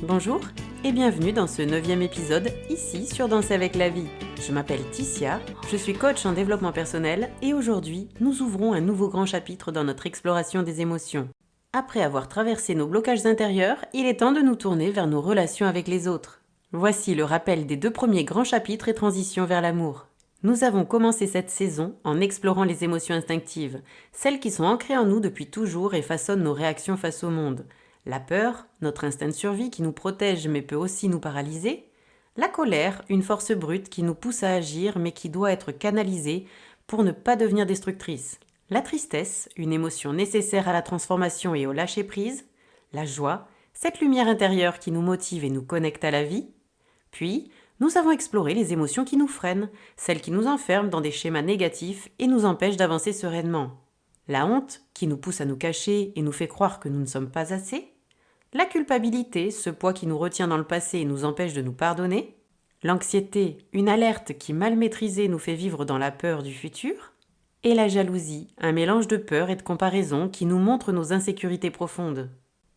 Bonjour et bienvenue dans ce 9e épisode, ici sur Danser avec la vie. Je m'appelle Ticia, je suis coach en développement personnel et aujourd'hui, nous ouvrons un nouveau grand chapitre dans notre exploration des émotions. Après avoir traversé nos blocages intérieurs, il est temps de nous tourner vers nos relations avec les autres. Voici le rappel des 2 premiers grands chapitres et transition vers l'amour. Nous avons commencé cette saison en explorant les émotions instinctives, celles qui sont ancrées en nous depuis toujours et façonnent nos réactions face au monde. La peur, notre instinct de survie qui nous protège mais peut aussi nous paralyser. La colère, une force brute qui nous pousse à agir mais qui doit être canalisée pour ne pas devenir destructrice. La tristesse, une émotion nécessaire à la transformation et au lâcher-prise. La joie, cette lumière intérieure qui nous motive et nous connecte à la vie. Puis, nous avons exploré les émotions qui nous freinent, celles qui nous enferment dans des schémas négatifs et nous empêchent d'avancer sereinement. La honte, qui nous pousse à nous cacher et nous fait croire que nous ne sommes pas assez. La culpabilité, ce poids qui nous retient dans le passé et nous empêche de nous pardonner. L'anxiété, une alerte qui mal maîtrisée nous fait vivre dans la peur du futur. Et la jalousie, un mélange de peur et de comparaison qui nous montre nos insécurités profondes.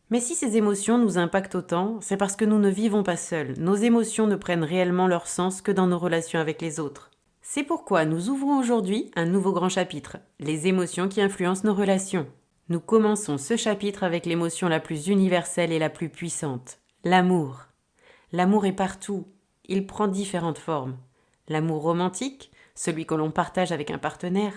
Mais si ces émotions nous impactent autant, c'est parce que nous ne vivons pas seuls. Nos émotions ne prennent réellement leur sens que dans nos relations avec les autres. C'est pourquoi nous ouvrons aujourd'hui un nouveau grand chapitre, les émotions qui influencent nos relations. Nous commençons ce chapitre avec l'émotion la plus universelle et la plus puissante, l'amour. L'amour est partout, il prend différentes formes. L'amour romantique, celui que l'on partage avec un partenaire.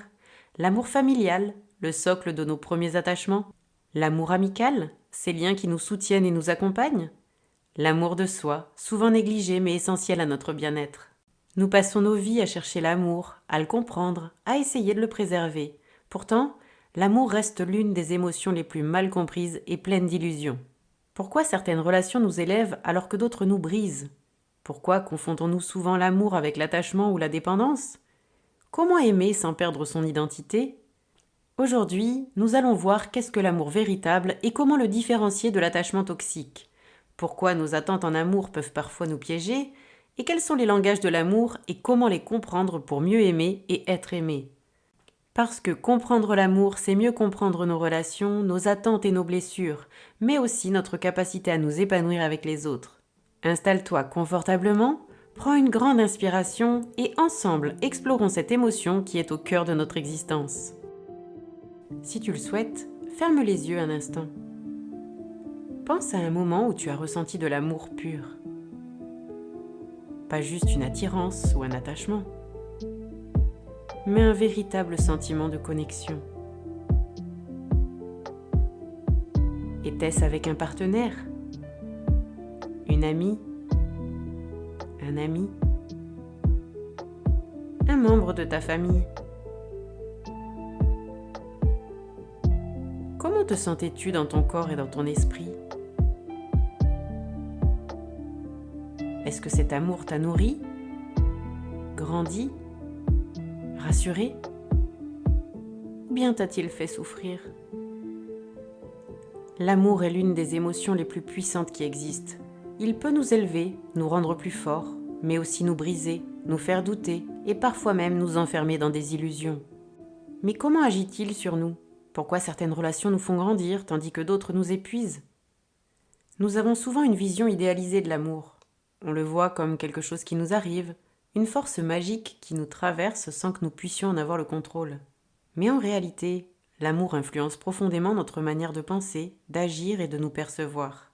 L'amour familial, le socle de nos premiers attachements. L'amour amical, ces liens qui nous soutiennent et nous accompagnent. L'amour de soi, souvent négligé mais essentiel à notre bien-être. Nous passons nos vies à chercher l'amour, à le comprendre, à essayer de le préserver. Pourtant, l'amour reste l'une des émotions les plus mal comprises et pleines d'illusions. Pourquoi certaines relations nous élèvent alors que d'autres nous brisent ? Pourquoi confondons-nous souvent l'amour avec l'attachement ou la dépendance ? Comment aimer sans perdre son identité ? Aujourd'hui, nous allons voir qu'est-ce que l'amour véritable et comment le différencier de l'attachement toxique. Pourquoi nos attentes en amour peuvent parfois nous piéger ? Et quels sont les langages de l'amour et comment les comprendre pour mieux aimer et être aimé ? Parce que comprendre l'amour, c'est mieux comprendre nos relations, nos attentes et nos blessures, mais aussi notre capacité à nous épanouir avec les autres. Installe-toi confortablement, prends une grande inspiration et ensemble explorons cette émotion qui est au cœur de notre existence. Si tu le souhaites, ferme les yeux un instant. Pense à un moment où tu as ressenti de l'amour pur. Pas juste une attirance ou un attachement, mais un véritable sentiment de connexion. Était-ce avec un partenaire, une amie, un ami, un membre de ta famille ? Comment te sentais-tu dans ton corps et dans ton esprit ? Est-ce que cet amour t'a nourri, grandi, rassuré ? Ou bien t'a-t-il fait souffrir ? L'amour est l'une des émotions les plus puissantes qui existent. Il peut nous élever, nous rendre plus forts, mais aussi nous briser, nous faire douter et parfois même nous enfermer dans des illusions. Mais comment agit-il sur nous ? Pourquoi certaines relations nous font grandir tandis que d'autres nous épuisent ? Nous avons souvent une vision idéalisée de l'amour. On le voit comme quelque chose qui nous arrive, une force magique qui nous traverse sans que nous puissions en avoir le contrôle. Mais en réalité, l'amour influence profondément notre manière de penser, d'agir et de nous percevoir.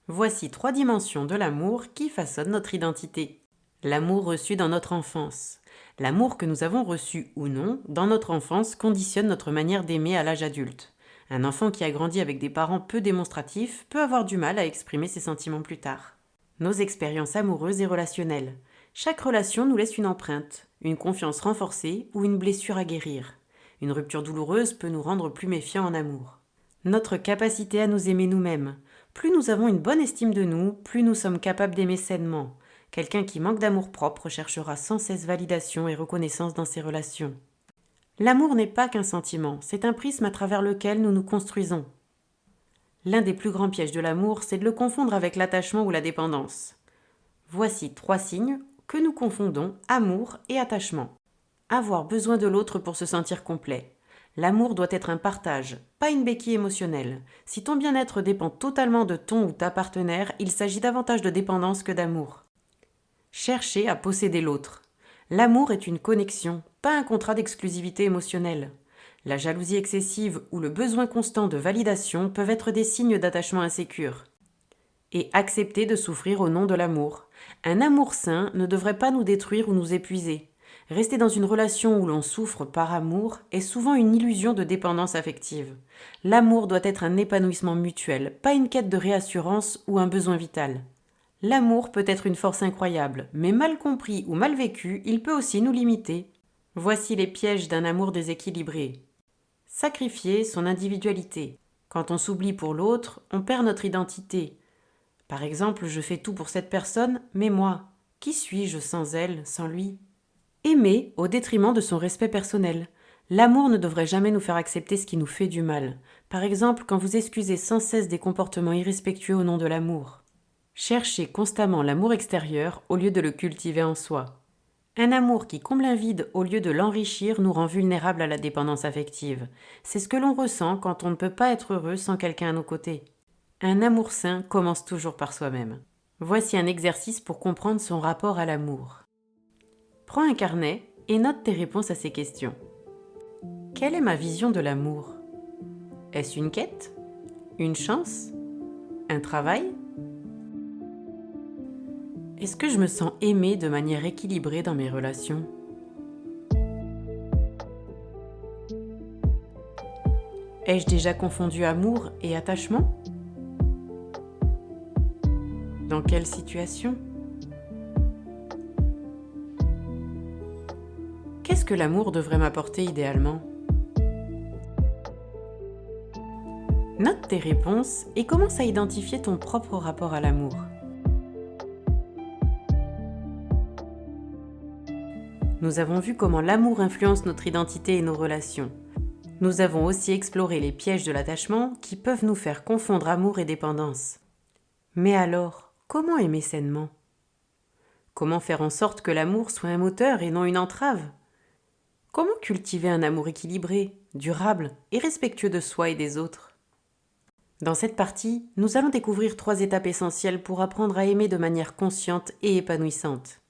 Voici 3 dimensions de l'amour qui façonnent notre identité. L'amour reçu dans notre enfance. L'amour que nous avons reçu ou non dans notre enfance conditionne notre manière d'aimer à l'âge adulte. Un enfant qui a grandi avec des parents peu démonstratifs peut avoir du mal à exprimer ses sentiments plus tard. Nos expériences amoureuses et relationnelles. Chaque relation nous laisse une empreinte, une confiance renforcée ou une blessure à guérir. Une rupture douloureuse peut nous rendre plus méfiants en amour. Notre capacité à nous aimer nous-mêmes. Plus nous avons une bonne estime de nous, plus nous sommes capables d'aimer sainement. Quelqu'un qui manque d'amour-propre cherchera sans cesse validation et reconnaissance dans ses relations. L'amour n'est pas qu'un sentiment, c'est un prisme à travers lequel nous nous construisons. L'un des plus grands pièges de l'amour, c'est de le confondre avec l'attachement ou la dépendance. Voici 3 signes que nous confondons amour et attachement. Avoir besoin de l'autre pour se sentir complet. L'amour doit être un partage, pas une béquille émotionnelle. Si ton bien-être dépend totalement de ton ou ta partenaire, il s'agit davantage de dépendance que d'amour. Cherchez à posséder l'autre. L'amour est une connexion, pas un contrat d'exclusivité émotionnelle. La jalousie excessive ou le besoin constant de validation peuvent être des signes d'attachement insécure. Et accepter de souffrir au nom de l'amour. Un amour sain ne devrait pas nous détruire ou nous épuiser. Rester dans une relation où l'on souffre par amour est souvent une illusion de dépendance affective. L'amour doit être un épanouissement mutuel, pas une quête de réassurance ou un besoin vital. L'amour peut être une force incroyable, mais mal compris ou mal vécu, il peut aussi nous limiter. Voici les pièges d'un amour déséquilibré. Sacrifier son individualité. Quand on s'oublie pour l'autre, on perd notre identité. Par exemple, je fais tout pour cette personne, mais moi, qui suis-je sans elle, sans lui ? Aimer au détriment de son respect personnel. L'amour ne devrait jamais nous faire accepter ce qui nous fait du mal. Par exemple, quand vous excusez sans cesse des comportements irrespectueux au nom de l'amour. Cherchez constamment l'amour extérieur au lieu de le cultiver en soi. Un amour qui comble un vide au lieu de l'enrichir nous rend vulnérables à la dépendance affective. C'est ce que l'on ressent quand on ne peut pas être heureux sans quelqu'un à nos côtés. Un amour sain commence toujours par soi-même. Voici un exercice pour comprendre son rapport à l'amour. Prends un carnet et note tes réponses à ces questions. Quelle est ma vision de l'amour ? Est-ce une quête ? Une chance ? Un travail ? Est-ce que je me sens aimée de manière équilibrée dans mes relations ? Ai-je déjà confondu amour et attachement ? Dans quelle situation ? Qu'est-ce que l'amour devrait m'apporter idéalement ? Note tes réponses et commence à identifier ton propre rapport à l'amour. Nous avons vu comment l'amour influence notre identité et nos relations. Nous avons aussi exploré les pièges de l'attachement qui peuvent nous faire confondre amour et dépendance. Mais alors, comment aimer sainement ? Comment faire en sorte que l'amour soit un moteur et non une entrave ? Comment cultiver un amour équilibré, durable et respectueux de soi et des autres ? Dans cette partie, nous allons découvrir 3 étapes essentielles pour apprendre à aimer de manière consciente et épanouissante.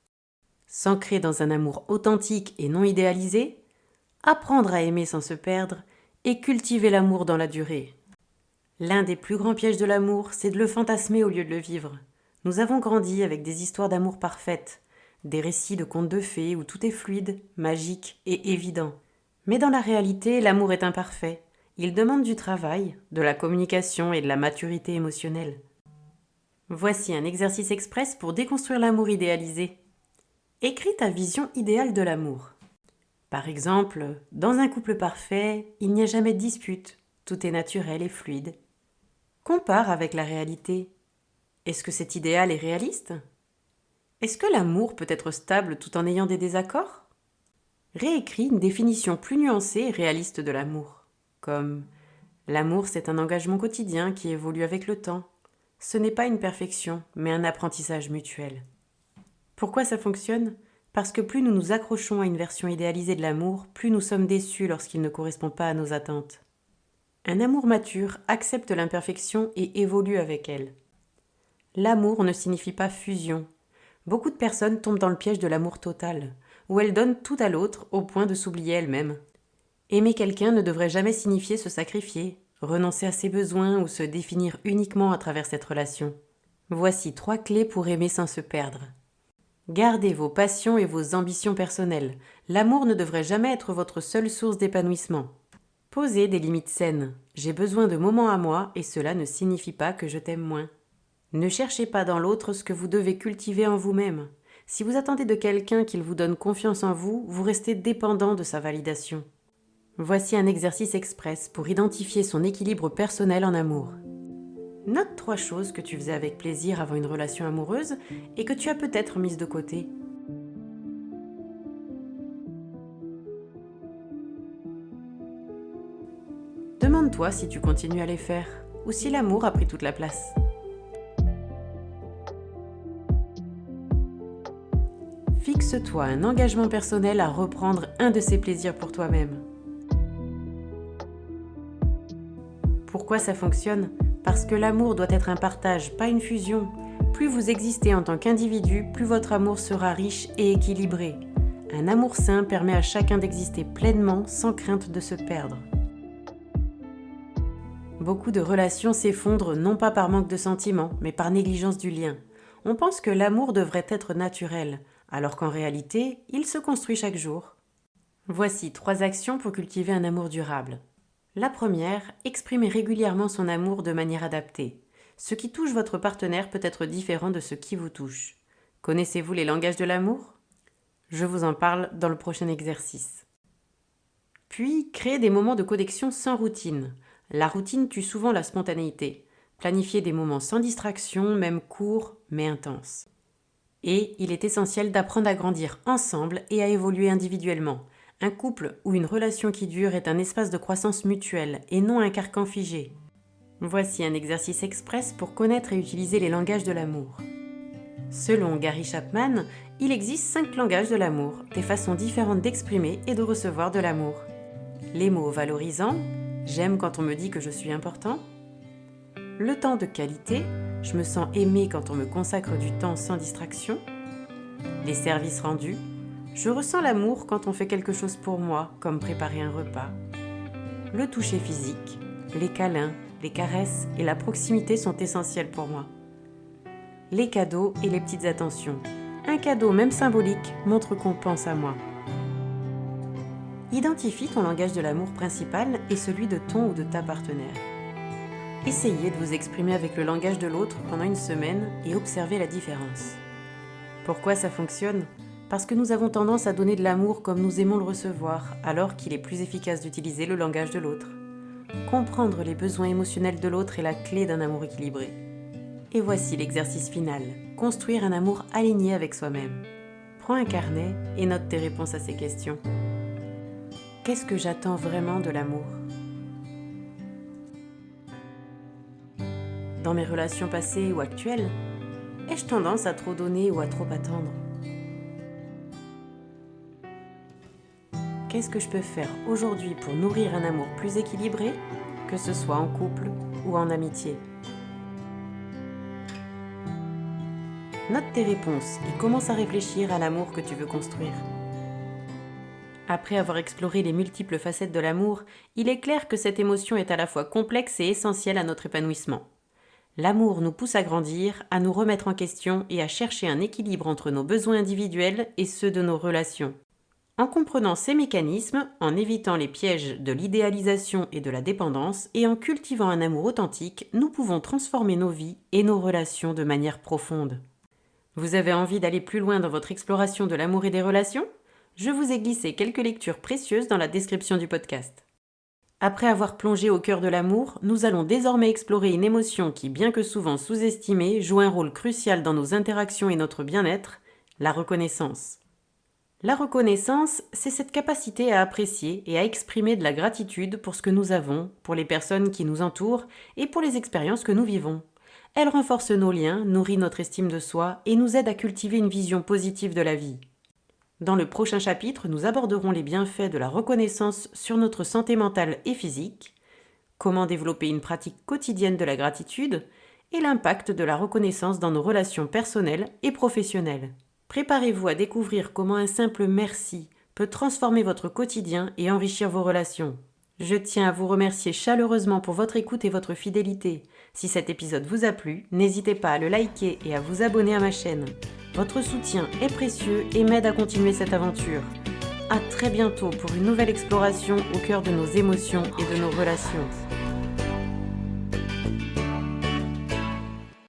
S'ancrer dans un amour authentique et non idéalisé, apprendre à aimer sans se perdre et cultiver l'amour dans la durée. L'un des plus grands pièges de l'amour, c'est de le fantasmer au lieu de le vivre. Nous avons grandi avec des histoires d'amour parfaites, des récits de contes de fées où tout est fluide, magique et évident. Mais dans la réalité, l'amour est imparfait. Il demande du travail, de la communication et de la maturité émotionnelle. Voici un exercice express pour déconstruire l'amour idéalisé. Écris ta vision idéale de l'amour. Par exemple, dans un couple parfait, il n'y a jamais de dispute, tout est naturel et fluide. Compare avec la réalité. Est-ce que cet idéal est réaliste ? Est-ce que l'amour peut être stable tout en ayant des désaccords ? Réécris une définition plus nuancée et réaliste de l'amour, comme « L'amour, c'est un engagement quotidien qui évolue avec le temps. Ce n'est pas une perfection, mais un apprentissage mutuel. » Pourquoi ça fonctionne ? Parce que plus nous nous accrochons à une version idéalisée de l'amour, plus nous sommes déçus lorsqu'il ne correspond pas à nos attentes. Un amour mature accepte l'imperfection et évolue avec elle. L'amour ne signifie pas fusion. Beaucoup de personnes tombent dans le piège de l'amour total, où elles donnent tout à l'autre au point de s'oublier elles-mêmes. Aimer quelqu'un ne devrait jamais signifier se sacrifier, renoncer à ses besoins ou se définir uniquement à travers cette relation. Voici 3 clés pour aimer sans se perdre. Gardez vos passions et vos ambitions personnelles. L'amour ne devrait jamais être votre seule source d'épanouissement. Posez des limites saines. J'ai besoin de moments à moi et cela ne signifie pas que je t'aime moins. Ne cherchez pas dans l'autre ce que vous devez cultiver en vous-même. Si vous attendez de quelqu'un qu'il vous donne confiance en vous, vous restez dépendant de sa validation. Voici un exercice express pour identifier son équilibre personnel en amour. Note 3 choses que tu faisais avec plaisir avant une relation amoureuse et que tu as peut-être mises de côté. Demande-toi si tu continues à les faire ou si l'amour a pris toute la place. Fixe-toi un engagement personnel à reprendre un de ces plaisirs pour toi-même. Pourquoi ça fonctionne ? Parce que l'amour doit être un partage, pas une fusion. Plus vous existez en tant qu'individu, plus votre amour sera riche et équilibré. Un amour sain permet à chacun d'exister pleinement sans crainte de se perdre. Beaucoup de relations s'effondrent non pas par manque de sentiments, mais par négligence du lien. On pense que l'amour devrait être naturel, alors qu'en réalité, il se construit chaque jour. Voici 3 actions pour cultiver un amour durable. La première, exprimez régulièrement son amour de manière adaptée. Ce qui touche votre partenaire peut être différent de ce qui vous touche. Connaissez-vous les langages de l'amour ? Je vous en parle dans le prochain exercice. Puis, créez des moments de connexion sans routine. La routine tue souvent la spontanéité. Planifiez des moments sans distraction, même courts, mais intenses. Et il est essentiel d'apprendre à grandir ensemble et à évoluer individuellement. Un couple ou une relation qui dure est un espace de croissance mutuelle et non un carcan figé. Voici un exercice express pour connaître et utiliser les langages de l'amour. Selon Gary Chapman, il existe 5 langages de l'amour, des façons différentes d'exprimer et de recevoir de l'amour. Les mots valorisants, j'aime quand on me dit que je suis important. Le temps de qualité, je me sens aimé quand on me consacre du temps sans distraction. Les services rendus, je ressens l'amour quand on fait quelque chose pour moi, comme préparer un repas. Le toucher physique, les câlins, les caresses et la proximité sont essentiels pour moi. Les cadeaux et les petites attentions. Un cadeau, même symbolique, montre qu'on pense à moi. Identifie ton langage de l'amour principal et celui de ton ou de ta partenaire. Essayez de vous exprimer avec le langage de l'autre pendant une semaine et observez la différence. Pourquoi ça fonctionne ? Parce que nous avons tendance à donner de l'amour comme nous aimons le recevoir, alors qu'il est plus efficace d'utiliser le langage de l'autre. Comprendre les besoins émotionnels de l'autre est la clé d'un amour équilibré. Et voici l'exercice final, construire un amour aligné avec soi-même. Prends un carnet et note tes réponses à ces questions. Qu'est-ce que j'attends vraiment de l'amour ? Dans mes relations passées ou actuelles, ai-je tendance à trop donner ou à trop attendre ? Qu'est-ce que je peux faire aujourd'hui pour nourrir un amour plus équilibré, que ce soit en couple ou en amitié ? Note tes réponses et commence à réfléchir à l'amour que tu veux construire. Après avoir exploré les multiples facettes de l'amour, il est clair que cette émotion est à la fois complexe et essentielle à notre épanouissement. L'amour nous pousse à grandir, à nous remettre en question et à chercher un équilibre entre nos besoins individuels et ceux de nos relations. En comprenant ces mécanismes, en évitant les pièges de l'idéalisation et de la dépendance et en cultivant un amour authentique, nous pouvons transformer nos vies et nos relations de manière profonde. Vous avez envie d'aller plus loin dans votre exploration de l'amour et des relations ? Je vous ai glissé quelques lectures précieuses dans la description du podcast. Après avoir plongé au cœur de l'amour, nous allons désormais explorer une émotion qui, bien que souvent sous-estimée, joue un rôle crucial dans nos interactions et notre bien-être, la reconnaissance. La reconnaissance, c'est cette capacité à apprécier et à exprimer de la gratitude pour ce que nous avons, pour les personnes qui nous entourent et pour les expériences que nous vivons. Elle renforce nos liens, nourrit notre estime de soi et nous aide à cultiver une vision positive de la vie. Dans le prochain chapitre, nous aborderons les bienfaits de la reconnaissance sur notre santé mentale et physique, comment développer une pratique quotidienne de la gratitude et l'impact de la reconnaissance dans nos relations personnelles et professionnelles. Préparez-vous à découvrir comment un simple merci peut transformer votre quotidien et enrichir vos relations. Je tiens à vous remercier chaleureusement pour votre écoute et votre fidélité. Si cet épisode vous a plu, n'hésitez pas à le liker et à vous abonner à ma chaîne. Votre soutien est précieux et m'aide à continuer cette aventure. À très bientôt pour une nouvelle exploration au cœur de nos émotions et de nos relations.